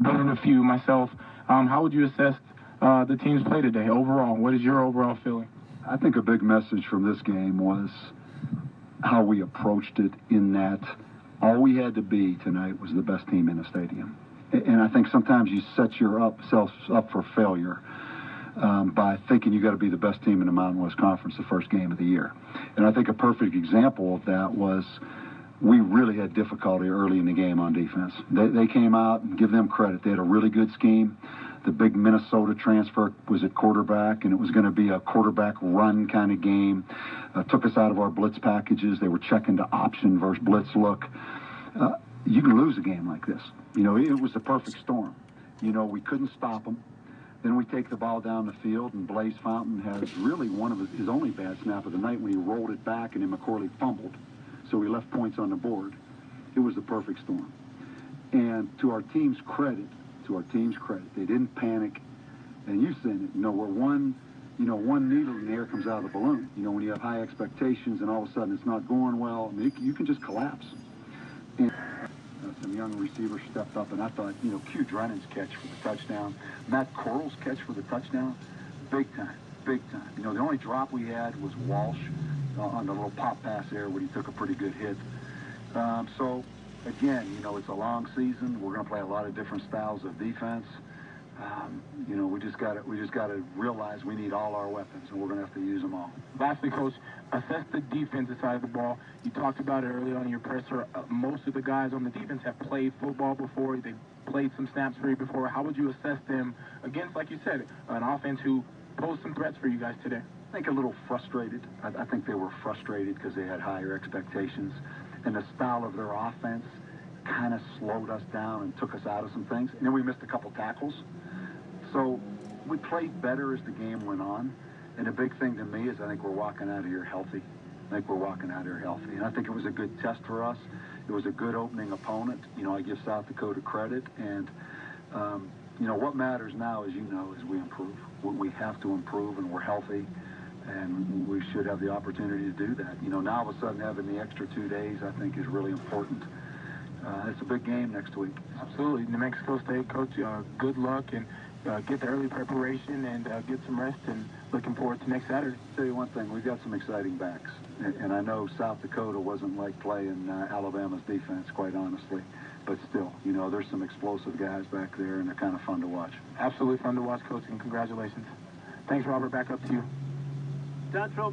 been in a few myself. How would you assess the team's play today overall? What is your overall feeling? I think a big message from this game was how we approached it, in that all we had to be tonight was the best team in the stadium. And I think sometimes you set yourself up for failure by thinking you got to be the best team in the Mountain West Conference the first game of the year. And I think a perfect example of that was we really had difficulty early in the game on defense. They came out, and give them credit. They had a really good scheme. The big Minnesota transfer was at quarterback, and it was going to be a quarterback run kind of game. Took us out of our blitz packages. They were checking to option versus blitz look. You can lose a game like this. It was the perfect storm. We couldn't stop them. Then we take the ball down the field, and Blaze Fountain has really one of his only bad snap of the night when he rolled it back and then McCorley fumbled. So we left points on the board. It was the perfect storm. And to our team's credit, they didn't panic. And you've seen it. Where one needle in the air comes out of the balloon. When you have high expectations and all of a sudden it's not going well, you can just collapse. And some young receivers stepped up, and I thought, Q Drennan's catch for the touchdown, Matt Corral's catch for the touchdown, big time. The only drop we had was Walsh on the little pop pass there when he took a pretty good hit. So, again, it's a long season. We're going to play a lot of different styles of defense. We just got to realize we need all our weapons, and we're going to have to use them all. Lastly, Coach, assess the defensive side of the ball. You talked about it early on in your presser. Most of the guys on the defense have played football before. They've played some snaps for you before. How would you assess them against, like you said, an offense who posed some threats for you guys today? I think a little frustrated. I think they were frustrated because they had higher expectations, and the style of their offense kind of slowed us down and took us out of some things. And then we missed a couple tackles. So we played better as the game went on. And the big thing to me is I think we're walking out of here healthy. And I think it was a good test for us. It was a good opening opponent. I give South Dakota credit. And, what matters now, as you know, is we improve. We have to improve, and we're healthy. And we should have the opportunity to do that. Now all of a sudden having the extra 2 days, I think, is really important. It's a big game next week. Absolutely. New Mexico State, Coach, good luck, and get the early preparation and get some rest, and looking forward to next Saturday. I'll tell you one thing, we've got some exciting backs. And I know South Dakota wasn't like playing Alabama's defense, quite honestly. But still, there's some explosive guys back there, and they're kind of fun to watch. Absolutely fun to watch, Coach, and congratulations. Thanks, Robert. Back up to you. Central